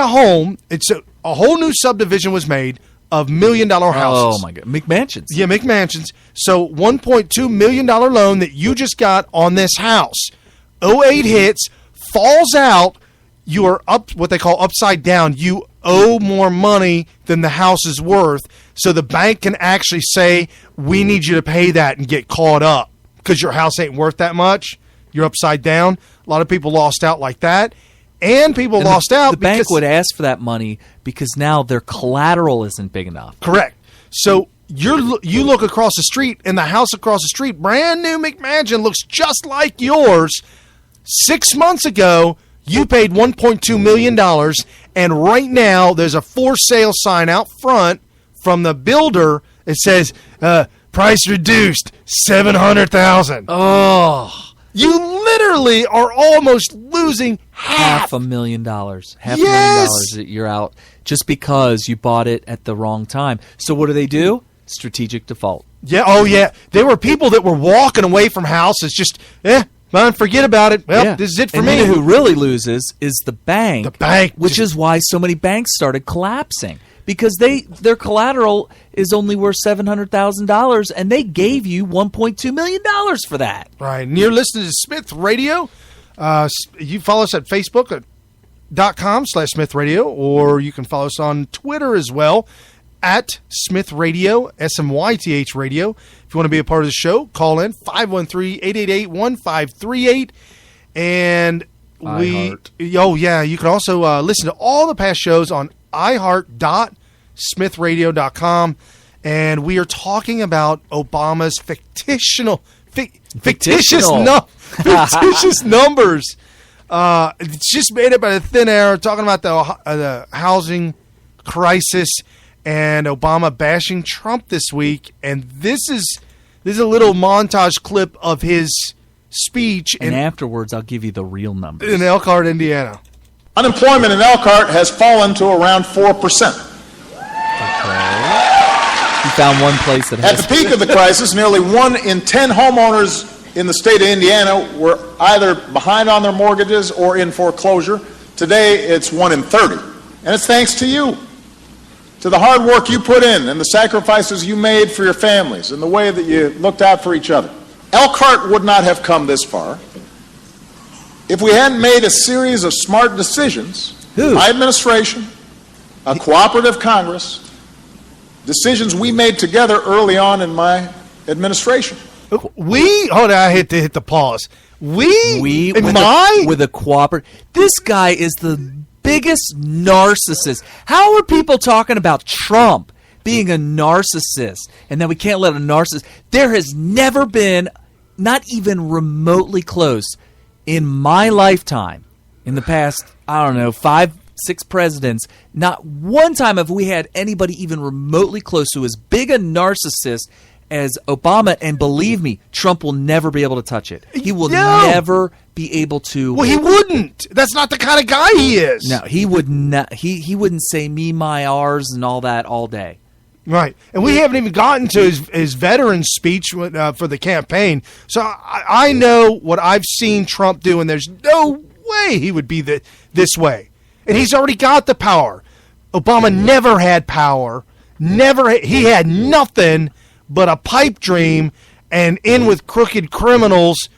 a home. It's a whole new subdivision was made of $1 million houses. Oh, my God. McMansions. Yeah, McMansions. So $1.2 million loan that you just got on this house. 08 hits, falls out. You are up, what they call upside down. You owe more money than the house is worth. So the bank can actually say, we need you to pay that and get caught up because your house ain't worth that much. You're upside down. A lot of people lost out like that. And people lost out. The bank would ask for that money because now their collateral isn't big enough. Correct. So you look across the street, and the house across the street, brand new McMansion, looks just like yours. 6 months ago, you paid $1.2 million, and right now there's a for sale sign out front from the builder that says, price reduced, $700,000. Oh. You literally are almost losing half $500,000. $500,000 that you're out just because you bought it at the wrong time. So what do? Strategic default. Yeah. Oh, yeah. There were people that were walking away from houses just, man, forget about it. Well, this is it for me. And who really loses is the bank. The bank. Which is why so many banks started collapsing. Because their collateral is only worth $700,000, and they gave you $1.2 million for that. Right. And you're listening to Smith Radio. You follow us at Facebook.com/Smith Radio, or you can follow us on Twitter as well, at Smith Radio, SMYTH Radio. If you want to be a part of the show, call in 513-888-1538. And you can also listen to all the past shows on iHeart.smithradio.com, and we are talking about Obama's fictitious numbers. It's just made up out of thin air, talking about the housing crisis and Obama bashing Trump this week. And this is a little montage clip of his speech. And afterwards, I'll give you the real numbers. In Elkhart, Indiana. Unemployment in Elkhart has fallen to around 4%. Okay. You found one place that has... At the peak of the crisis, nearly 1 in 10 homeowners in the state of Indiana were either behind on their mortgages or in foreclosure. Today, it's 1 in 30. And it's thanks to you, to the hard work you put in and the sacrifices you made for your families and the way that you looked out for each other. Elkhart would not have come this far if we hadn't made a series of smart decisions, my administration, a cooperative Congress, decisions we made together early on in my administration. Hold on, I hit the pause. With a cooperative. This guy is the biggest narcissist. How are people talking about Trump being a narcissist and that we can't let a narcissist? There has never been, not even remotely close, in my lifetime, in the past, 5-6 presidents, not one time have we had anybody even remotely close to as big a narcissist as Obama. And believe me, Trump will never be able to touch it. He will never be able to. Well, he wouldn't. That's not the kind of guy he is. No, he would not. He wouldn't say me, my, ours, and all that all day. Right. And we haven't even gotten to his veteran speech for the campaign. So I know what I've seen Trump do, and there's no way he would be this way. And he's already got the power. Obama never had power. He had nothing but a pipe dream, and in with crooked criminals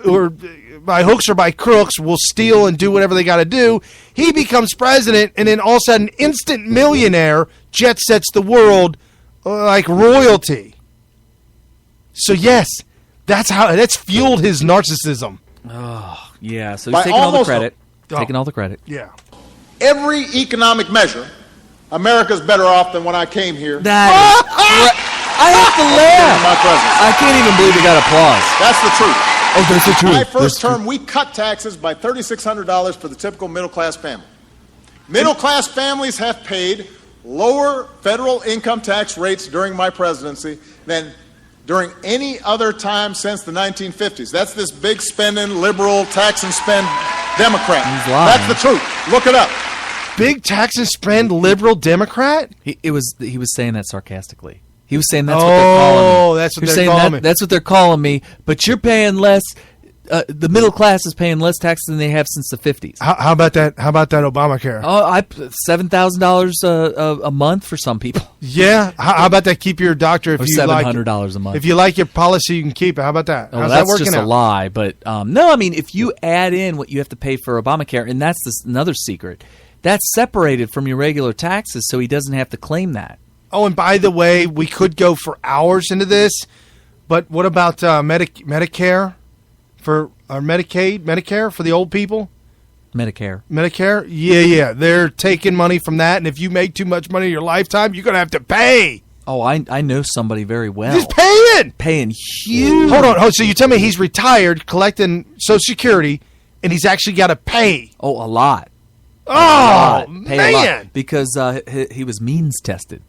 or by hooks or by crooks will steal and do whatever they got to do. He becomes president, and then all of a sudden, instant millionaire, jet sets the world like royalty. So yes, that's fueled his narcissism. Oh yeah, so he's taking all the credit. Taking all the credit. Yeah. Every economic measure, America's better off than when I came here. I have to laugh. My presidency. I can't even believe we got applause. That's the truth. Oh, that's the truth. My first term, we cut taxes by $3,600 for the typical middle-class family. Middle-class families have paid lower federal income tax rates during my presidency than during any other time since the 1950s. That's this big spending, liberal, tax and spend Democrat. He's lying. That's the truth. Look it up. Big tax and spend liberal Democrat? He was saying that sarcastically. He was saying that's what they're calling me. Oh, that's what they're calling me. That's what they're calling me, but you're paying less the middle class is paying less taxes than they have since the 50s. How about that? How about that Obamacare? Oh, $7,000 a month for some people. Yeah. How about that? Keep your doctor if Or you $700 a month. If you like your policy, you can keep it. How about that? Oh, How's that's that working just out? a lie. But no, I mean, if you add in what you have to pay for Obamacare, and that's another secret, that's separated from your regular taxes, so he doesn't have to claim that. Oh, and by the way, we could go for hours into this, but what about Medicare for or Medicare for the old people? Medicare? Yeah. They're taking money from that, and if you make too much money in your lifetime, you're going to have to pay. Oh, I know somebody very well. He's paying. Paying huge. Hold on. So you tell me he's retired, collecting Social Security, and he's actually got to pay. Oh, a lot. Oh, Pay a lot. man. Because he was means tested.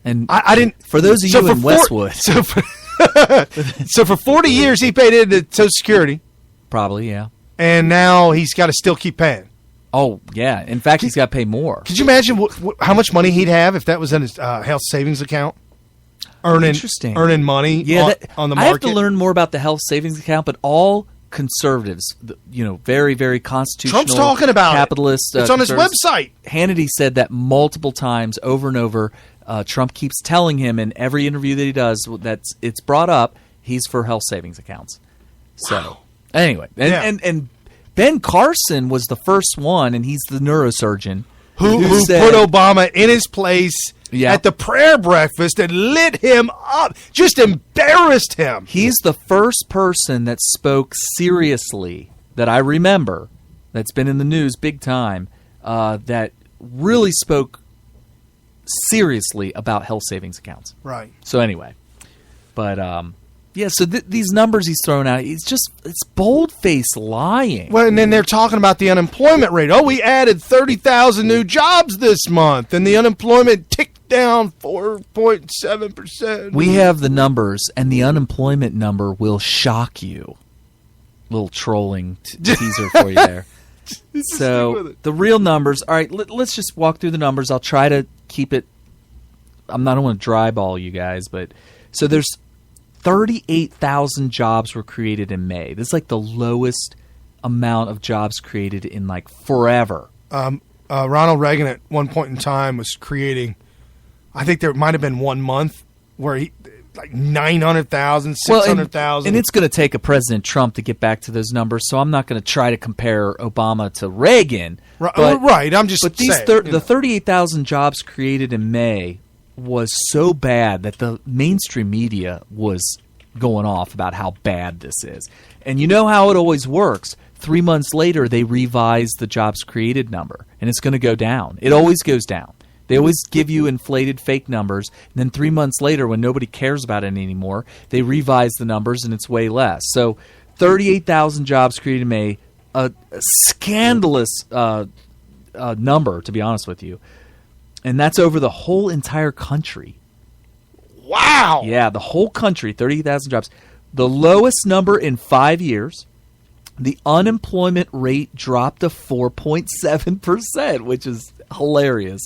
And I didn't. For those of you in Westwood. So for 40 years, he paid into Social Security. Probably, yeah. And now he's got to still keep paying. Oh, yeah. In fact, he's got to pay more. Could you imagine how much money he'd have if that was in his health savings account? Earning money on the market. I have to learn more about the health savings account, but all conservatives, very, very constitutional, Trump's talking about capitalist. It's on his website. Hannity said that multiple times over and over. Trump keeps telling him in every interview that he does that it's brought up, he's for health savings accounts. So, anyway, and Ben Carson was the first one, and he's the neurosurgeon who said, put Obama in his place at the prayer breakfast and lit him up, just embarrassed him. He's the first person that spoke seriously that I remember, that's been in the news big time, that really spoke seriously about health savings accounts. Right. So anyway, but so these numbers he's throwing out, it's bold-faced lying. Well, and then they're talking about the unemployment rate. Oh, we added 30,000 new jobs this month, and the unemployment ticked down 4.7%. We have the numbers, and the unemployment number will shock you. Little trolling teaser for you there. So the real numbers. All right, let's just walk through the numbers. I'll try to keep it. I don't want to dry ball you guys, but so there's 38,000 jobs were created in May. This is like the lowest amount of jobs created in like forever. Ronald Reagan at one point in time was creating, I think there might have been 1 month where he like 900,000, 600,000. And it's going to take a President Trump to get back to those numbers, so I'm not going to try to compare Obama to Reagan. Right, I'm just saying. But the 38,000 jobs created in May was so bad that the mainstream media was going off about how bad this is. And you know how it always works. 3 months later, they revise the jobs created number, and it's going to go down. It always goes down. They always give you inflated fake numbers, and then 3 months later, when nobody cares about it anymore, they revise the numbers, and it's way less. So 38,000 jobs created in May, a scandalous number, to be honest with you. And that's over the whole entire country. Wow! Yeah, the whole country, 38,000 jobs. The lowest number in 5 years. The unemployment rate dropped to 4.7%, which is hilarious.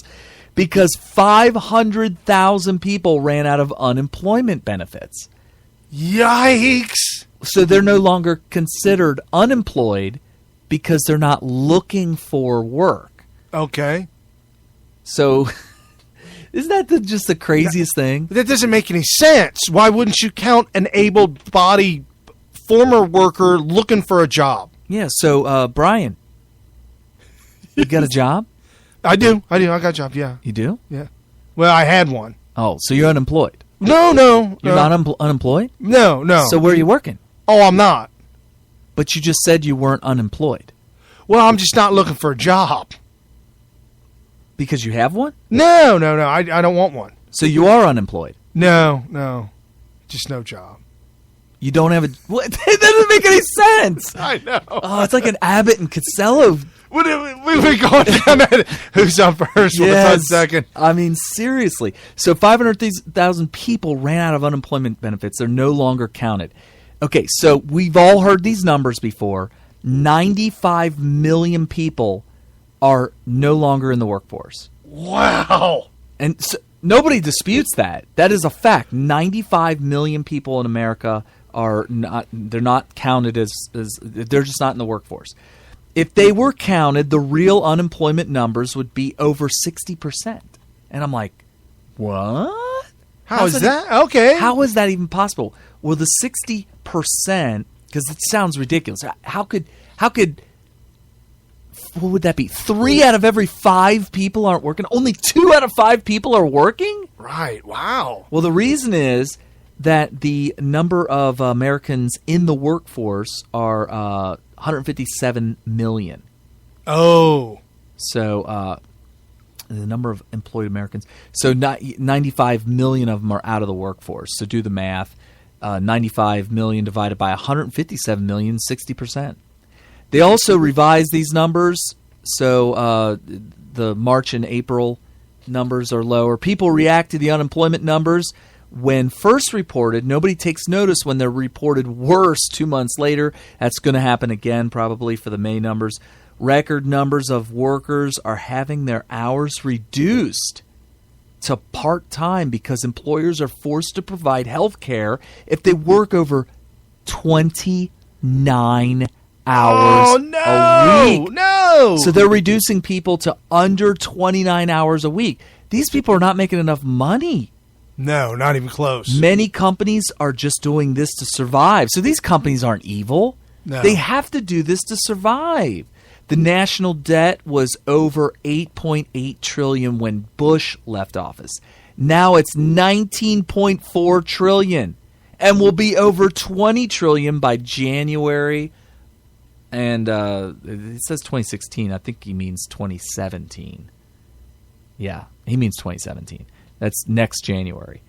Because 500,000 people ran out of unemployment benefits. Yikes! So they're no longer considered unemployed because they're not looking for work. Okay. So isn't that just the craziest thing? That doesn't make any sense. Why wouldn't you count an able-bodied former worker looking for a job? Yeah, so Brian, you got a job? I do. I got a job, yeah. You do? Yeah. Well, I had one. Oh, so you're unemployed? No. You're not unemployed? No. So where are you working? Oh, I'm not. But you just said you weren't unemployed. Well, I'm just not looking for a job. Because you have one? No. I don't want one. So you are unemployed? No. Just no job. You don't have a... What? That doesn't make any sense. I know. Oh, it's like an Abbott and Costello. We've been going down that. Who's on first? Yes. What's on second? I mean, seriously. So 500,000 people ran out of unemployment benefits. They're no longer counted. Okay, so we've all heard these numbers before. 95 million people are no longer in the workforce. Wow. And so, nobody disputes that. That is a fact. 95 million people in America are not. They're not counted as they're just not in the workforce. If they were counted, the real unemployment numbers would be over 60%. And I'm like, what? How is that? Okay. How is that even possible? Well, the 60%, because it sounds ridiculous. How could what would that be? 3 out of every 5 people aren't working. Only 2 out of 5 people are working? Right. Wow. Well, the reason is that the number of Americans in the workforce are 157 million. Oh. So the number of employed Americans. So 95 million of them are out of the workforce. So do the math. 95 million divided by 157 million, 60%. They also revised these numbers. So the March and April numbers are lower. People react to the unemployment numbers when first reported. Nobody takes notice when they're reported worse 2 months later. That's going to happen again probably for the May numbers. Record numbers of workers are having their hours reduced to part-time because employers are forced to provide health care if they work over 29 hours a week. No! So they're reducing people to under 29 hours a week. These people are not making enough money. No, not even close. Many companies are just doing this to survive. So these companies aren't evil. No. They have to do this to survive. The national debt was over $8.8 trillion when Bush left office. Now it's $19.4 trillion and will be over $20 trillion by January. And it says 2016. I think he means 2017. Yeah, he means 2017. That's next January.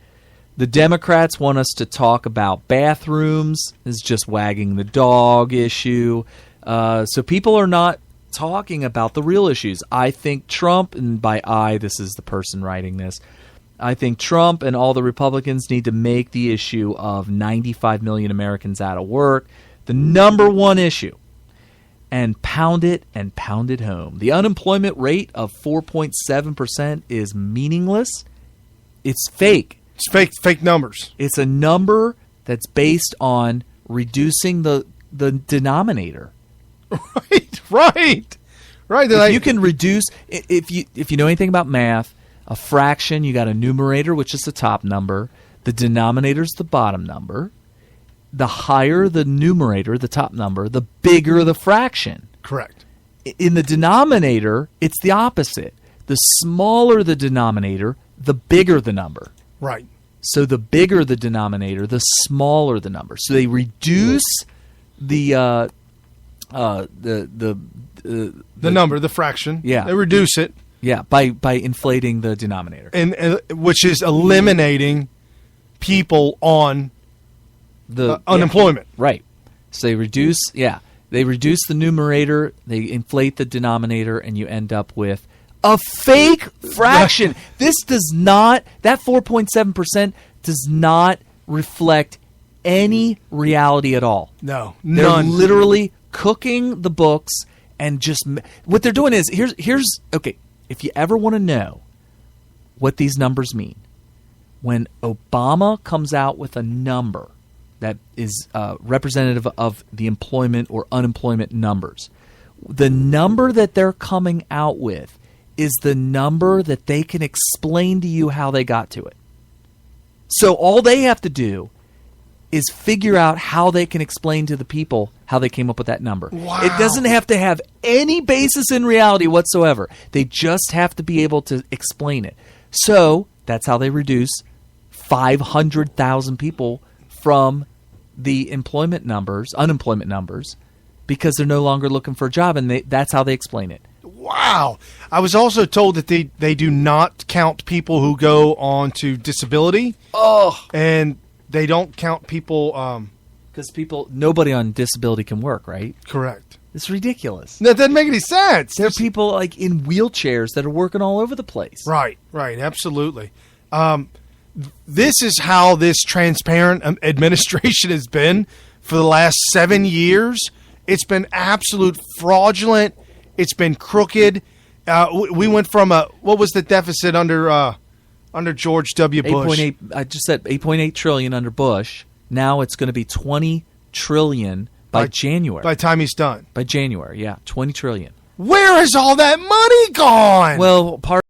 The Democrats want us to talk about bathrooms. It's just wagging the dog issue. So people are not talking about the real issues. I think Trump, and by I, this is the person writing this, I think Trump and all the Republicans need to make the issue of 95 million Americans out of work the number one issue and pound it home. The unemployment rate of 4.7% is meaningless. It's fake. It's fake numbers. It's a number that's based on reducing the denominator. Right. If you can reduce, if you know anything about math, a fraction, you got a numerator, which is the top number. The denominator is the bottom number. The higher the numerator, the top number, the bigger the fraction. Correct. In the denominator, it's the opposite. The smaller the denominator, the bigger the number. Right. So the bigger the denominator, the smaller the number. So they reduce the number, the fraction. Yeah. They reduce it. Yeah, by inflating the denominator. And which is eliminating people on the unemployment. Right. So they reduce the numerator, they inflate the denominator, and you end up with a fake fraction. That 4.7% does not reflect any reality at all. No, They're none. literally cooking the books and just what they're doing is here's okay. If you ever want to know what these numbers mean, when Obama comes out with a number that is representative of the employment or unemployment numbers, the number that they're coming out with is the number that they can explain to you how they got to it. So all they have to do is figure out how they can explain to the people how they came up with that number. Wow. It doesn't have to have any basis in reality whatsoever. They just have to be able to explain it. So that's how they reduce 500,000 people from the unemployment numbers, because they're no longer looking for a job, and that's how they explain it. Wow. I was also told that they do not count people who go on to disability. Oh. And they don't count people... Because nobody on disability can work, right? Correct. It's ridiculous. That doesn't make any sense. There are people like in wheelchairs that are working all over the place. Right, absolutely. This is how this transparent administration has been for the last 7 years. It's been absolute fraudulent. It's been crooked. We went from what was the deficit under George W. Bush? 8.8. I just said $8.8 trillion under Bush. Now it's going to be $20 trillion by January. By the time he's done. By January, yeah, $20 trillion. Where has all that money gone? Well, part